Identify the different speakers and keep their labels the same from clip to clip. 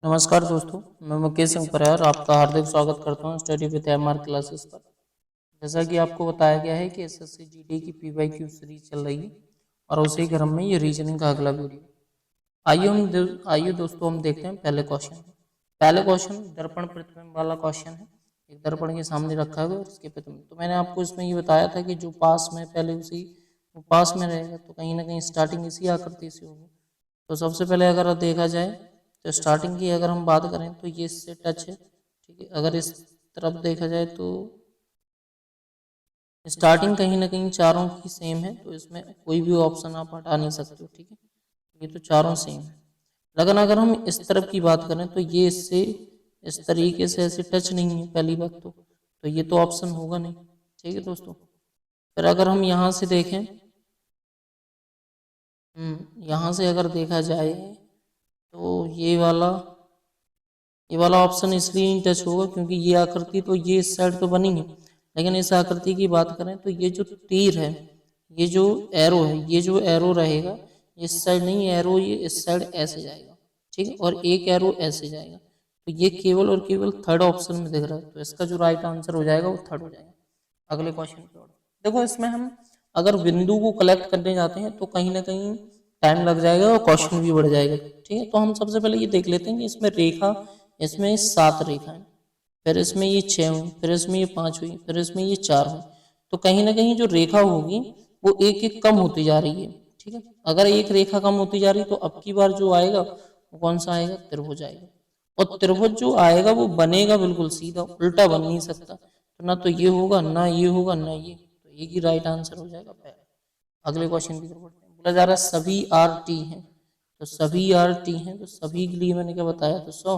Speaker 1: नमस्कार दोस्तों, मैं मुकेश सिंह परिहार आपका हार्दिक स्वागत करता हूं स्टडी विद एमआर क्लासेस पर। जैसा कि आपको बताया गया है कि एसएससी जीडी की पीवाईक्यू सीरीज चल रही है और उसी क्रम में ये रीजनिंग का अगला वीडियो। आइए दोस्तों, हम देखते हैं पहले क्वेश्चन। पहले क्वेश्चन दर्पण प्रतिबिंब वाला क्वेश्चन है। एक दर्पण के सामने रखा हुआ है और इसके प्रतिबिंब, तो मैंने आपको इसमें ये बताया था कि जो पास में पहले उसी वो पास में रहेगा, तो कहीं ना कहीं स्टार्टिंग इसी आकृति से होगी। तो सबसे पहले अगर देखा जाए तो स्टार्टिंग की अगर हम बात करें तो ये इससे टच है, ठीक है। अगर इस तरफ देखा जाए तो स्टार्टिंग कहीं ना कहीं चारों की सेम है, तो इसमें कोई भी ऑप्शन आप हटा नहीं सकते हो, ठीक है। ये तो चारों सेम है, लेकिन अगर हम इस तरफ की बात करें तो ये इससे इस तरीके से ऐसे टच नहीं है पहली बात तो ये तो ऑप्शन होगा नहीं, ठीक है दोस्तों। फिर अगर हम यहाँ से देखें, यहाँ से अगर देखा जाए तो ये वाला ऑप्शन इसलिए नहीं टच होगा क्योंकि ये आकृति तो ये इस साइड तो बनी है, लेकिन इस आकृति की बात करें तो ये जो तीर है, ये जो एरो है, ये जो एरो रहेगा इस साइड नहीं, एरो ये इस साइड ऐसे जाएगा, ठीक है, और एक एरो ऐसे जाएगा। तो ये केवल और केवल थर्ड ऑप्शन में दिख रहा है, तो इसका जो राइट आंसर हो जाएगा वो थर्ड हो जाएगा। अगले क्वेश्चन की ओर देखो, इसमें हम अगर बिंदु को कलेक्ट करने जाते हैं तो कहीं ना कहीं टाइम लग जाएगा और क्वेश्चन भी बढ़ जाएगा, ठीक है। तो हम सबसे पहले ये देख लेते हैं कि इसमें रेखा, इसमें 7 रेखाएं, फिर इसमें ये 6 हुई, फिर इसमें ये 5 हुई, फिर इसमें ये 4 हुई। तो कहीं ना कहीं जो रेखा होगी वो एक एक कम होती जा रही है, ठीक है। अगर एक रेखा कम होती जा रही है तो अब की बार जो आएगा वो कौन सा आएगा, त्रिभुज आएगा। और त्रिभुज जो आएगा वो बनेगा बिल्कुल सीधा, उल्टा बन नहीं सकता। तो ना तो ये होगा, ना ये होगा, ना ये, तो एक ही राइट आंसर हो जाएगा पहला। अगले क्वेश्चन की तरफ बढ़ते हैं। बोला जा रहा है सभी आर टी हैं, तो सभी आर टी हैं, तो सभी के लिए मैंने क्या बताया, तो 100,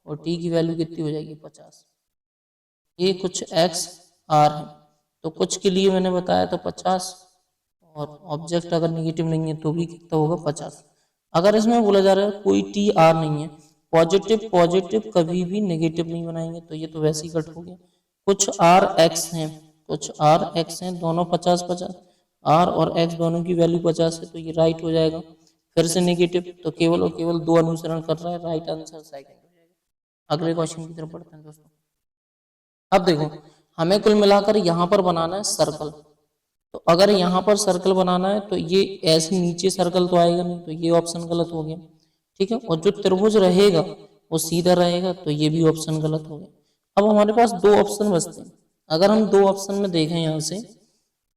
Speaker 1: और टी की वैल्यू कितनी हो जाएगी, 50। ये कुछ एक्स आर है, तो कुछ के लिए मैंने बताया था 50, और ऑब्जेक्ट अगर निगेटिव नहीं है तो भी कितना होगा, 50। अगर इसमें बोला जा रहा है कोई टी आर नहीं है, पॉजिटिव पॉजिटिव कभी भी नेगेटिव नहीं बनाएंगे, तो ये तो वैसे ही कट हो गया। कुछ आर एक्स हैं, कुछ आर एक्स हैं, दोनों 50-50, आर और एक्स दोनों की वैल्यू 50 है, तो ये राइट हो जाएगा। फिर से नेगेटिव, तो केवल और केवल 2 अनुसरण कर रहा है, राइट आंसर सेकंड हो जाएगा। अगले क्वेश्चन की तरफ बढ़ते हैं दोस्तों। अब देखो, हमें कुल मिलाकर यहाँ पर बनाना है सर्कल। तो अगर यहाँ पर सर्कल बनाना है तो ये ऐसे नीचे सर्कल तो आएगा नहीं, तो ये ऑप्शन गलत हो गया, ठीक है। और जो त्रिभुज रहेगा वो सीधा रहेगा, तो ये भी ऑप्शन गलत हो गया। अब हमारे पास 2 ऑप्शन बचते हैं। अगर हम 2 ऑप्शन में देखें यहाँ से,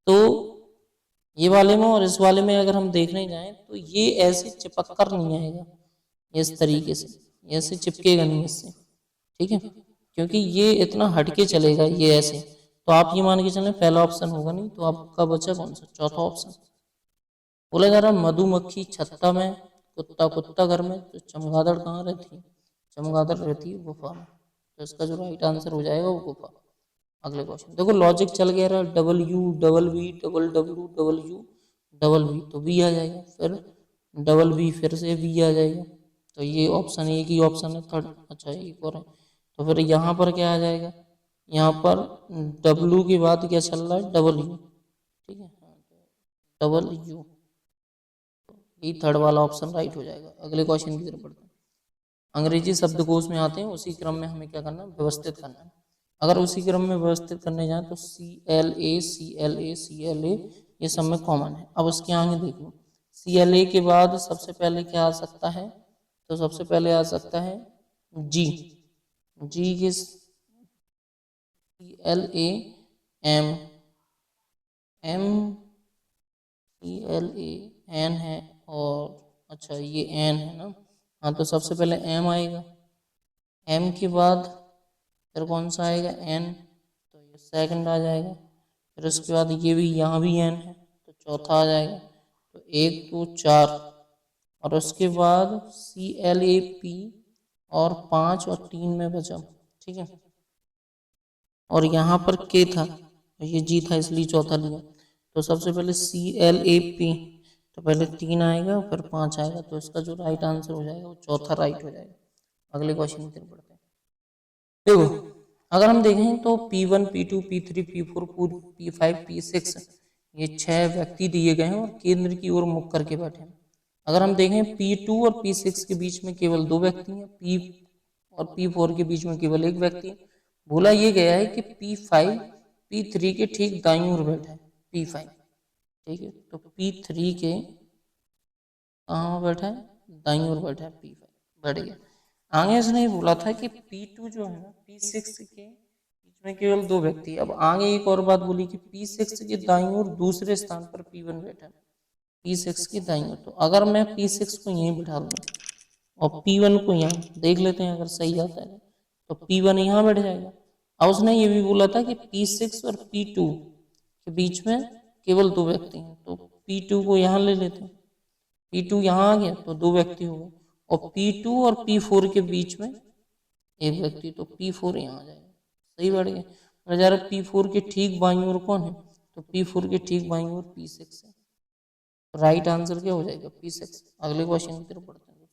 Speaker 1: तो ये वाले में और इस वाले में अगर हम देखने जाएं तो ये ऐसे चिपक कर नहीं आएगा, इस तरीके से ऐसे चिपकेगा नहीं इससे, ठीक है, क्योंकि ये इतना हटके चलेगा ये ऐसे। तो आप ये मान के चलें पहला ऑप्शन होगा नहीं, तो आपका बचा कौन सा, चौथा ऑप्शन। बोला जा रहा मधुमक्खी छत्ता में, कुत्ता कुत्ता घर में, तो चमगादड़ कहाँ रहती है, चमगादड़ रहती है गुफा में, तो इसका जो राइट आंसर हो जाएगा वो गुफा। अगले क्वेश्चन देखो, लॉजिक चल गया रहा, double U double V double W double U double V, तो वी आ जाएगा, फिर डबल वी, फिर से वी आ जाएगा। तो ये ऑप्शन, एक ही ऑप्शन है थर्ड, अच्छा एक और है। तो फिर यहाँ पर क्या आ जाएगा, यहाँ पर डब्लू के बाद क्या चल रहा है, डबल यू, ठीक है, डबल यू, ये थर्ड वाला ऑप्शन राइट हो जाएगा। अगले क्वेश्चन की तरफ बढ़ते हैं। अंग्रेजी शब्दकोश में आते हैं, उसी क्रम में हमें क्या करना है, व्यवस्थित करना है। अगर उसी क्रम में व्यवस्थित करने जाए तो CLA ये सब में कॉमन है। अब उसके आगे देखो, CLA के बाद सबसे पहले क्या आ सकता है, तो सबसे पहले आ सकता है जी। जी के CLAM, M CLAN है, और अच्छा ये एन है ना, हाँ, तो सबसे पहले एम आएगा, एम के बाद फिर कौन सा आएगा, एन, तो ये सेकंड आ जाएगा। फिर उसके बाद ये भी, यहाँ भी एन है, तो चौथा आ जाएगा। तो 1 2 4, और उसके बाद CLAP, और 5 और 3 में बचा, ठीक है। और यहाँ पर के था, ये जी था इसलिए चौथा लिया। तो सबसे पहले CLAP, तो पहले 3 आएगा फिर 5 आएगा, तो इसका जो राइट आंसर हो जाएगा वो चौथा राइट हो जाएगा। अगले क्वेश्चन की तरफ बढ़ते हैं। देखो, अगर हम देखें तो P1 P2 P3 P4 P5 P6, ये 6 व्यक्ति दिए गए हैं और केंद्र की ओर मुख करके बैठे हैं। अगर हम देखें P2 और P6 के बीच में केवल 2 व्यक्ति हैं, और P4 के बीच में केवल एक व्यक्ति है। बोला ये गया है कि P5 P3 के ठीक दाईं ओर बैठा है, P5, ठीक है, तो P3 के कहाँ बैठा है, दाईं ओर बैठा है, P5 बैठ गया। आगे इसने बोला था कि P2 जो है ना P6 के बीच में केवल दो व्यक्ति। अब आगे एक और बात बोली कि P6 के दाईं ओर दूसरे स्थान पर P1 बैठा है, P6 की दाईं ओर। तो अगर मैं P6 को यहीं बिठा दूँ और P1 को यहाँ, देख लेते हैं अगर सही आता है तो P1 यहाँ बैठ जाएगा। और उसने ये भी बोला था कि P6 और P2 के बीच में केवल दो व्यक्ति हैं, तो P2 को यहाँ ले लेते हैं, P2 यहाँ आ गया तो दो व्यक्ति हो गए, और P2 और P4 के बीच में एक व्यक्ति, तो P4 यहाँ आ जाएगा, सही बैठ गया। और यार P4 के ठीक बाईं ओर कौन है, तो P4 के ठीक बाईं ओर P6 है। राइट आंसर क्या हो जाएगा, P6। अगले क्वेश्चन की तरफ बढ़ते हैं,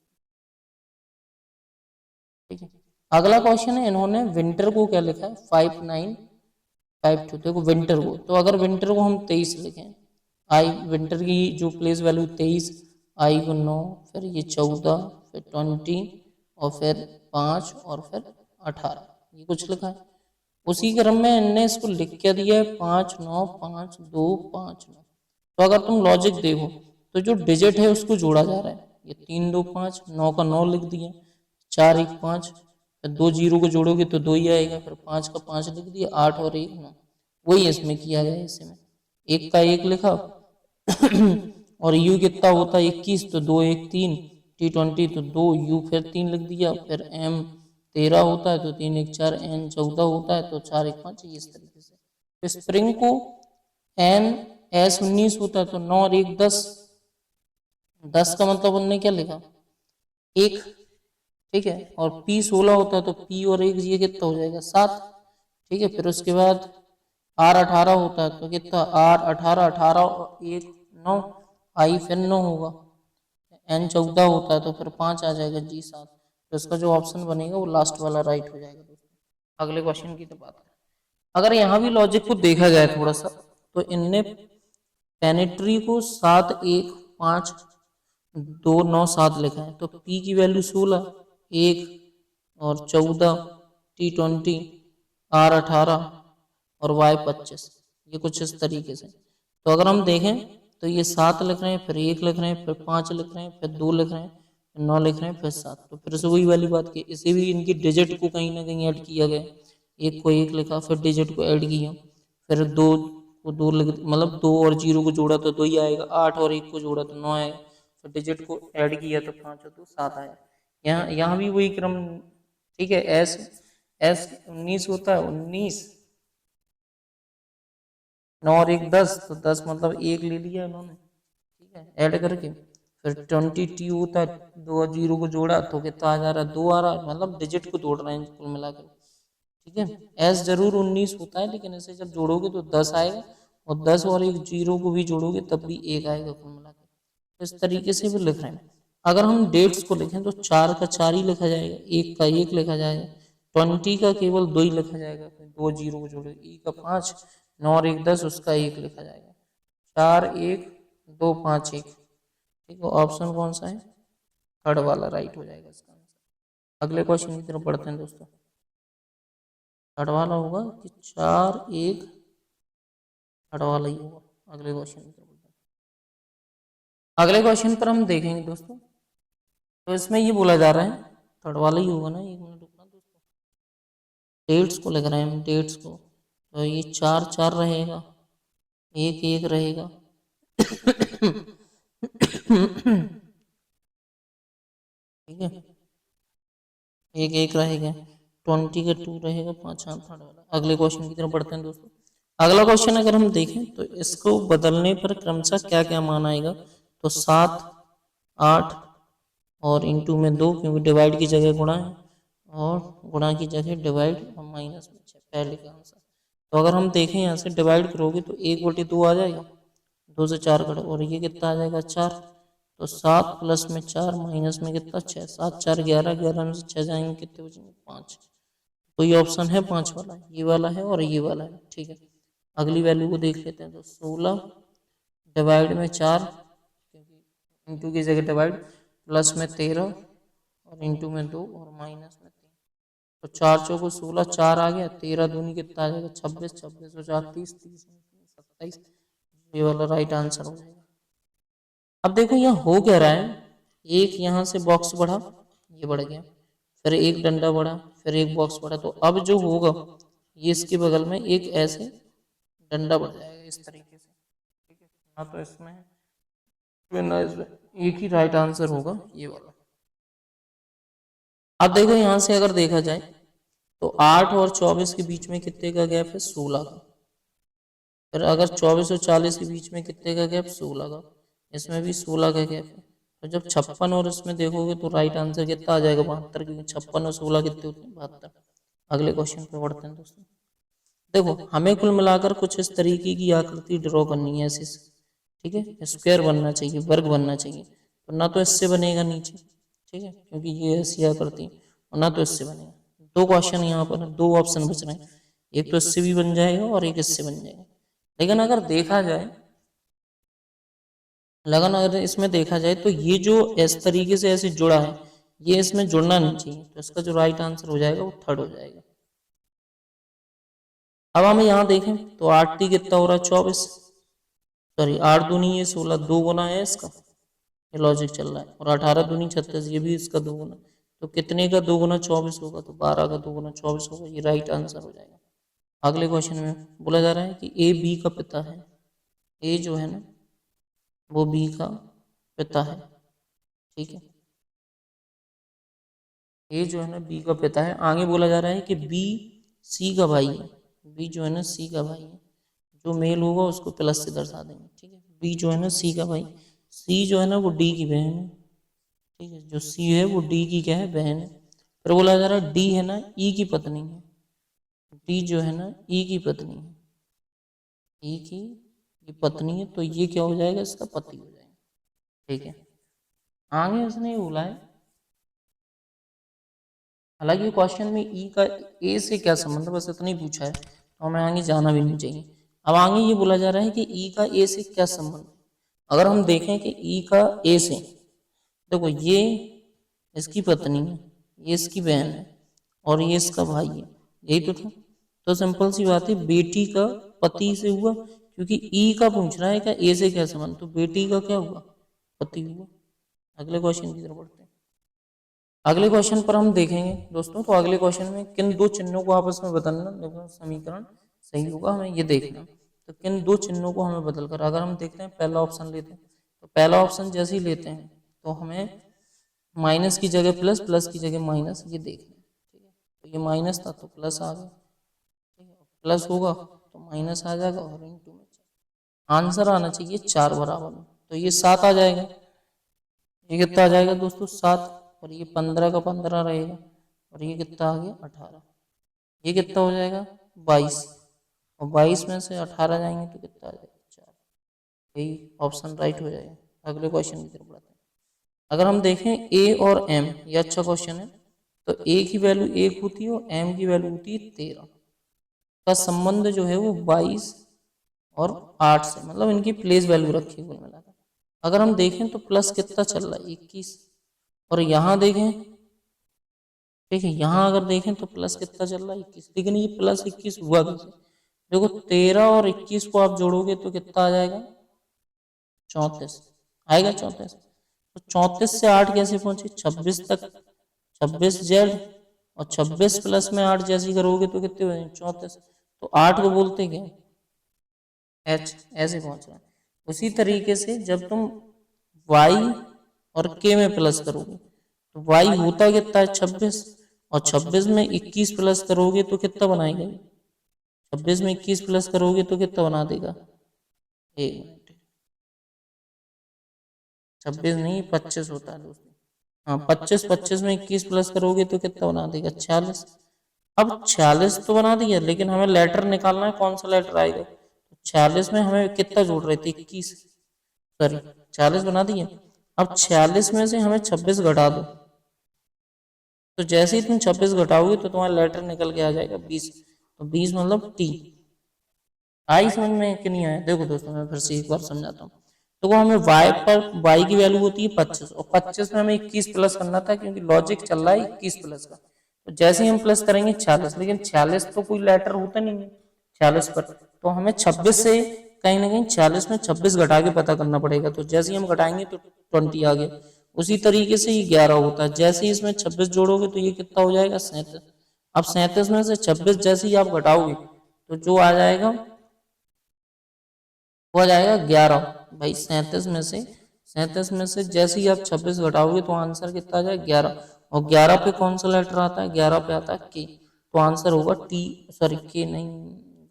Speaker 1: ठीक है। अगला क्वेश्चन है, इन्होंने विंटर को क्या लिखा है, 5952। देखो विंटर को, तो अगर विंटर को हम 23 लिखें, आई विंटर की जो प्लेस वैल्यू 23, आई को 9, फिर ये 14, फिर 20, और फिर 5, और फिर 18, ये कुछ लिखा है। उसी क्रम में इनने इसको लिख क्या दिया है, 5 9 5 2 5 9। तो अगर तुम लॉजिक देखो तो जो डिजिट है उसको जोड़ा जा रहा है, ये 3 2 5, 9 का 9 लिख दिया, 4 1 5, दो जीरो को जोड़ोगे तो 2 ही आएगा, फिर 5 का 5 लिख दिया, 8 और 1 9, वही इसमें किया गया है। इसमें एक का एक लिखा और यू कितना होता है 21, तो 2 1 3, T20 तो 2, यू फिर 3 लिख दिया, फिर एम 13 होता है तो 3 1 4, एन 14 होता है तो 4 1 5, इस तरीके से। तो स्प्रिंग को एन एस 19 होता है तो 9 और 1 10, 10 का मतलब उनने क्या लिखा, एक, ठीक है, और P 16 होता है तो P और एक ये कितना हो जाएगा 7, ठीक है। फिर उसके बाद R 18 होता है तो कितना R 18, 18 और 1 9, I फिर 9 होगा, N 14 होता है तो फिर 5 आ जाएगा, G 7। तो इसका जो ऑप्शन बनेगा वो लास्ट वाला राइट हो जाएगा दोस्तों। अगले क्वेश्चन की तो बात करें, अगर यहाँ भी लॉजिक को देखा जाए थोड़ा सा, तो इनने पेनेट्री को 7 1 5 2 9 7 लिखा है, तो P की वैल्यू 16, 1 और 14, T20, R 18 और Y 25, ये कुछ इस तरीके से। तो अगर हम देखें तो ये 7 लिख रहे हैं, फिर 1 लिख रहे हैं, फिर 5 लिख रहे हैं, फिर 2 लिख रहे हैं, फिर 9 लिख रहे हैं, फिर 7। तो फिर से वही वाली बात की, इसे भी इनकी डिजिट को कहीं ना कहीं ऐड किया गया, एक को एक लिखा, फिर डिजिट को ऐड किया, फिर 2 को 2 लिख, मतलब 2 और 0 को जोड़ा तो 2 ही आएगा, 8 और 1 को जोड़ा तो 9 आएगा, फिर डिजिट को ऐड किया तो 5 और 2 7 आया। यहाँ भी वही क्रम, ठीक है। एस एस 19 होता है, 19, 9 और 1 10, तो 10 मतलब 1 ले लिया उन्होंने, ठीक है, ऐड करके। फिर 20 टी होता है, 2 और 0 को जोड़ा तो कितना आ जा रहा है, 2 आ रहा है, मतलब डिजिट को जोड़ रहे हैं कुल मिलाकर, ठीक है। एस जरूर 19 होता है, लेकिन इसे जब जोड़ोगे तो 10 आएगा, और 10 और एक 0 को भी जोड़ोगे तब भी 1 आएगा कुल मिलाकर। तो इस तरीके से भी लिख रहे हैं। अगर हम डेट्स को लिखें तो 4 का 4 ही लिखा जाएगा, 1 का 1 लिखा जाएगा, 20 का केवल 2 ही लिखा जाएगा, 2 0 को जोड़ेगा, ई का 5, 9 और 1 10, उसका 1 लिखा जाएगा, 4 1 2 5 1, ठीक है। ऑप्शन कौन सा है, थर्ड वाला राइट हो जाएगा इसका आंसर। अगले क्वेश्चन की तरफ बढ़ते हैं दोस्तों, थर्ड वाला होगा कि 4 1, थर्ड वाला ही होगा। अगले क्वेश्चन की तरफ बढ़ते हैं। अगले क्वेश्चन पर हम देखेंगे दोस्तों, तो इसमें ये बोला जा रहा है, थर्ड वाला ही होगा ना, 1 मिनट रुकना दोस्तों, डेट्स को लिख रहे हैं हम, डेट्स को, तो ये 4 4 रहेगा, 1 1 रहेगा, ठीक है, 1 1 रहेगा, 20 का 2 रहेगा, 5 हाँ थर्ड वाला। अगले क्वेश्चन की तरफ बढ़ते हैं दोस्तों। अगला क्वेश्चन अगर हम देखें तो इसको बदलने पर क्रमशः क्या क्या मान आएगा, तो 7 8 और इंटू में 2, क्योंकि डिवाइड की जगह गुणा है, और गुणा की जगह डिवाइड, और माइनस में 6, पहले का आंसर। तो अगर हम देखें यहाँ से डिवाइड करोगे तो 1/2 आ जाएगा, 2 से 4 कटो, और ये कितना आ जाएगा 4, तो 7 प्लस में 4 माइनस में कितना 6, 7 4 11, 11 में से 6 जाएंगे, कितने बचेंगे 5। तो ये ऑप्शन है 5 वाला, ये वाला है और ये वाला है, ठीक है। अगली वैल्यू को देख लेते हैं, तो 16 डिवाइड में 4, क्योंकि इंटू की जगह डिवाइड, प्लस में 13 और इंटू में 2 और माइनस में 3। तो 4 चौको 16, 4 आ गया, 13 दूनी कितना आ जाएगा 26, 26 और 4 30, 30 27, ये वाला राइट आंसर हो जाएगा। अब देखो यहाँ हो क्या रहा है, एक यहाँ से बॉक्स बढ़ा, ये बढ़ गया, फिर एक डंडा बढ़ा, फिर एक बॉक्स बढ़ा, तो अब जो होगा ये इसके बगल में एक ऐसे डंडा बढ़ जाएगा इस तरीके से, ठीक है ना, तो इसमें ना इसमें एक ही राइट आंसर होगा ये वाला। अब देखो यहाँ से अगर देखा जाए तो 8 और 24 के बीच में कितने का गैप है, 16 का। फिर अगर 24 और 40 के बीच में कितने का गैप, 16 का, इसमें भी 16 का गैप है। तो जब 56 और इसमें देखोगे तो राइट आंसर कितना आ जाएगा, 72, क्योंकि 56 और 16 कितने होते हैं, 72। अगले क्वेश्चन पे बढ़ते हैं दोस्तों। देखो हमें कुल मिलाकर कुछ इस तरीके की आकृति ड्रॉ करनी है, ऐसे, ठीक है, स्क्वायर बनना चाहिए, वर्ग बनना चाहिए, तो ना तो इससे बनेगा नीचे, ठीक है, क्योंकि ये ऐसी आकृति, और ना तो इससे बनेगा। दो क्वेश्चन यहाँ पर, दो ऑप्शन बच रहे हैं, एक तो इससे भी बन जाएगा और एक इससे बन जाएगा। लेकिन अगर देखा जाए, लेकिन अगर इसमें देखा जाए तो ये जो इस तरीके से ऐसे जुड़ा है, ये इसमें जुड़ना नहीं चाहिए, तो इसका जो राइट आंसर हो जाएगा वो थर्ड हो जाएगा। अब हमें यहाँ देखें तो 8t कितना हो रहा है, 24, सॉरी 8 दूनी ये 16, 2 गुना है इसका, ये लॉजिक चल रहा है, और 18 दूनी 36, ये भी इसका 2 गुना, तो कितने का 2 गुना 24 होगा, तो 12 का 2 गुना 24 होगा, ये राइट आंसर हो जाएगा। अगले क्वेश्चन में बोला जा रहा है कि ए बी का पिता है, ए जो है ना वो बी का पिता है, ठीक है, ए जो है ना बी का पिता है। आगे बोला जा रहा है कि बी सी का भाई है, बी जो है ना सी का भाई है, जो मेल होगा उसको प्लस से दर्शा देंगे, ठीक है, बी जो है ना सी का भाई, सी जो है ना वो डी की बहन है, ठीक है, जो सी है वो डी की क्या है, बहन है। फिर बोला जा रहा है डी है ना ई की पत्नी है, डी जो है ना ई की पत्नी है, ई की ये पत्नी है, तो ये क्या हो जाएगा, इसका पति हो जाएगा, ठीक है। आगे उसने ये बोला है, हालांकि क्वेश्चन में ई का ए से क्या संबंध है, बस इतना ही पूछा है, तो हमें आगे जाना भी नहीं चाहिए। अब आगे ये बोला जा रहा है कि ई का ए से क्या संबंध है। अगर हम देखें कि ई का ए से, देखो ये इसकी पत्नी है, ये इसकी बहन है, और ये इसका भाई है, यही तो था। तो सिंपल सी बात है, बेटी का पति से हुआ, क्योंकि ई का पूछ रहा है कि ए से क्या संबंध, तो बेटी का क्या हुआ, पति हुआ। अगले क्वेश्चन की तरफ बढ़ते हैं। अगले क्वेश्चन पर हम देखेंगे दोस्तों, तो अगले क्वेश्चन में किन दो चिन्हों को आपस में बदलना, देखो समीकरण सही होगा, हमें ये देखना, तो किन दो चिन्हों को हमें बदलकर, अगर हम देखते हैं पहला ऑप्शन लेते हैं, तो पहला ऑप्शन जैसे ही लेते हैं तो हमें माइनस की जगह प्लस, प्लस की जगह माइनस, ये देखना, ठीक है, तो ये माइनस था तो प्लस आ गया, ठीक है, प्लस होगा तो माइनस आ जाएगा, और इंटू में आंसर आना चाहिए 4 बराबर में, तो ये 7 आ जाएगा, ये कितना आ जाएगा दोस्तों 7, और ये 15 का 15 रहेगा, और ये कितना आ गया 18, ये कितना हो जाएगा 22, और 22 में से 18 जाएंगे तो कितना आ जाएगा 4, यही ऑप्शन राइट हो जाएगा। अगले क्वेश्चन की तरफ बढ़ते हैं। अगर हम देखें ए और एम, ये अच्छा क्वेश्चन है, तो ए की वैल्यू 1 होती है और एम की वैल्यू होती है 13, का संबंध जो है वो 22 और 8 से, मतलब इनकी प्लेस वैल्यू रखी है कुल मिलाकर। अगर हम देखें तो प्लस कितना चल रहा है 21, और यहाँ देखें, ठीक है, यहाँ अगर देखें तो प्लस कितना चल रहा है 21, लेकिन ये प्लस 21 हुआ कैसे, देखो 13 और 21 को आप जोड़ोगे तो कितना आ जाएगा 34 आएगा, 34, तो 34 से 8 कैसे पहुंचे 26 तक, 26 जेड, और 26 प्लस में 8 जैसे करोगे तो कितने हो जाएंगे 34, तो 8 को बोलते क्या एच, ऐसे पहुंच रहा है। उसी तरीके से जब तुम वाई और के में प्लस करोगे तो वाई होता कितना है 26, और 26 में 21 प्लस करोगे तो कितना बनाएगा, 26 में 21 प्लस करोगे तो कितना बना देगा, 26 नहीं 25 होता है दोस्तों, हाँ 25, 25 में 21 प्लस करोगे तो कितना बना देगा 46। अब 46 तो बना दिया, लेकिन हमें लेटर निकालना है, कौन सा लेटर आएगा, तो 46 में हमें कितना जोड़ रहे थे 21, सॉरी 40 बना दिया। अब 46 में से हमें 26 घटा दो, तो जैसे ही तुम 26 घटाओगे तो तुम्हारा लेटर निकल के आ जाएगा 20, तो 20 मतलब टी। आई समझ में कि नहीं आया, देखो दोस्तों मैं फिर से एक बार समझाता हूँ। तो वो हमें y पर y की वैल्यू होती है 25, और 25 में हमें 21 प्लस करना था, क्योंकि लॉजिक चल रहा है 21 प्लस का, तो जैसे ही हम प्लस करेंगे 46, लेकिन 46 तो कोई लेटर होता नहीं है 46 पर, तो हमें 26 से कहीं ना कहीं 46 में 26 घटा के पता करना पड़ेगा। तो जैसे ही हम घटाएंगे तो 20 आ गया। उसी तरीके से ये 11 होता है, जैसे ही इसमें 26 जोड़ोगे तो ये कितना हो जाएगा 37। अब 37 में से 26 जैसे ही आप घटाओगे तो जो आ जाएगा वो आ जाएगा 11। भाई 37 में से जैसे ही आप 26 घटाओगे तो आंसर कितना आ जाएगा 11। और 11 पे कौन सा लेटर आता है, 11 पे आता है के, तो आंसर होगा टी, सॉरी के नहीं,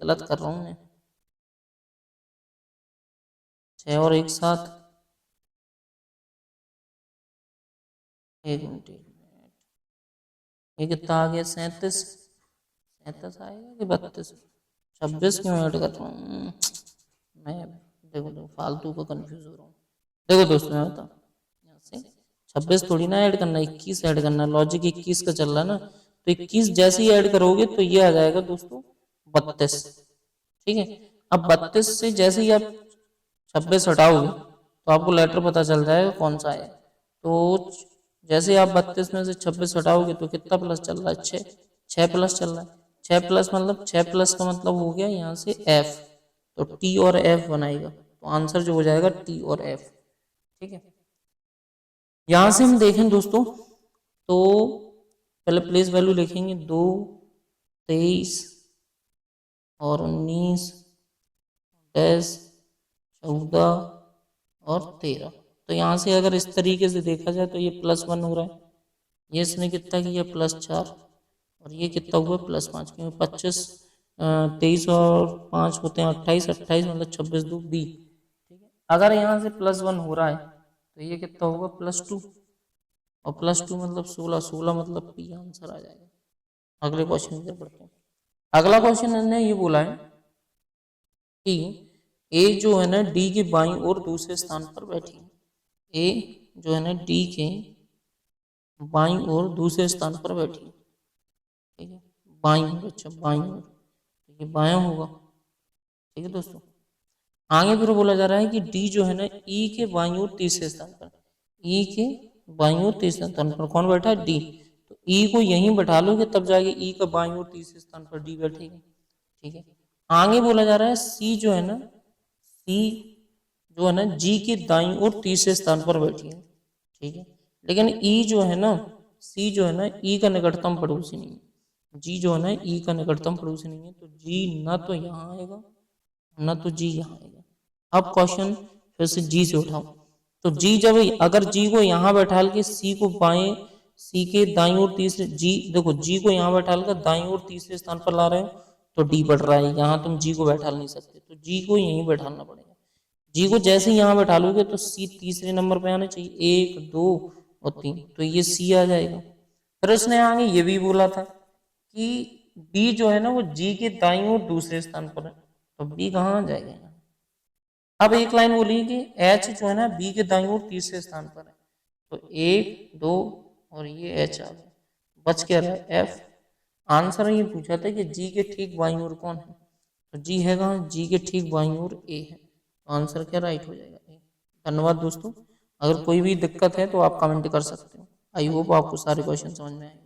Speaker 1: गलत कर रहा हूं मैं, 6 और 1 7, एक मिनट ये कितना आ गया 37, 37 आएगा कि 32, 26 क्यों ऐड कर रहा हूँ मैं, देखो देखो फालतू का कंफ्यूज हो रहा हूँ। देखो दोस्तों मैं बता, यहाँ से 26 थोड़ी ना ऐड करना, 21 ऐड करना, लॉजिक 21 का चल रहा है ना, तो 21 जैसे ही ऐड करोगे तो ये आ जाएगा दोस्तों 32। ठीक है, अब 32 से जैसे ही आप 26 हटाओगे तो आपको लेटर पता चल जाएगा कौन सा है। तो जैसे ही आप 32 में से 26 हटाओगे तो कितना प्लस चल रहा है, 6, 6 प्लस चल रहा है। 6 प्लस मतलब 6 प्लस का मतलब हो गया यहाँ से एफ, तो टी और एफ बनाएगा, तो आंसर जो हो जाएगा टी और एफ। ठीक है, यहां से हम देखें दोस्तों तो पहले प्लेस वैल्यू लिखेंगे 2, 23 और 19, 10, 14 और 13। तो यहाँ से अगर इस तरीके से देखा जाए तो ये +1 हो रहा है, ये इसने कितना किया +4, और ये कितना हुआ +5, क्योंकि 25 23 और 5 होते हैं 28, 28 मतलब 26 2 बी। ठीक है, अगर यहाँ से +1 हो रहा है तो ये कितना होगा +2, और +2 मतलब 16, 16 मतलब पी, आंसर आ जाएगा। अगले क्वेश्चन की तरफ बढ़ते हैं। अगला क्वेश्चन ने ये बोला है कि ए जो है ना डी के बाईं ओर दूसरे स्थान पर बैठी है, ए जो है ना डी के बाईं ओर दूसरे स्थान पर बैठी है। ठीक है, बाईं ओर, अच्छा बाईं ओर, तो ये बायां होगा। ठीक है दोस्तों, आगे फिर बोला जा रहा है कि डी जो है ना ई के बाईं ओर तीसरे स्थान पर, ई के बाईं ओर तीसरे स्थान पर कौन बैठा है, डी। तो ई को यहीं बैठा लोगे तब जाके ई का बाईं ओर तीसरे स्थान पर डी बैठेगा। ठीक है, आगे बोला जा रहा है सी जो है ना, सी जो है ना जी के दाईं ओर तीसरे स्थान पर बैठी है। ठीक है, लेकिन ई जो है ना, सी जो है ना ई का निकटतम पड़ोसी नहीं है, जी जो है ना ई का निकटतम पड़ोसी नहीं है, तो जी ना तो यहाँ आएगा ना तो जी यहाँ आएगा। अब क्वेश्चन फिर से जी से उठाओ, तो जी जब अगर जी को यहाँ बैठा के सी को बाएं, सी के दाईं ओर तीसरे, जी देखो जी को यहाँ बैठा कर दाईं ओर तीसरे स्थान पर ला रहे हो तो डी बढ़ रहा है, यहाँ तुम जी को बैठा नहीं सकते, तो जी को यहीं बैठाना पड़ेगा। जी को जैसे ही यहाँ बैठा लोगे तो सी तीसरे नंबर पे आना चाहिए, 1 2 और 3, तो ये सी आ जाएगा। फिर उसने आगे ये भी बोला था कि बी जो है ना वो जी के दाईं ओर दूसरे स्थान पर है, तो बी कहाँ आ जाएगा यहाँ। अब एक लाइन बोली कि एच जो है ना बी के दाईं ओर तीसरे स्थान पर है, तो 1 2 और ये एच आ गया, बच क्या रहा है एफ। आंसर ये पूछा था कि जी के ठीक बाईं ओर कौन है, तो जी है कहाँ, जी के ठीक बाईं ओर ए है, तो आंसर क्या राइट हो जाएगा ए। धन्यवाद दोस्तों, अगर कोई भी दिक्कत है तो आप कमेंट कर सकते हो। आई होप आपको सारे क्वेश्चन समझ में आए।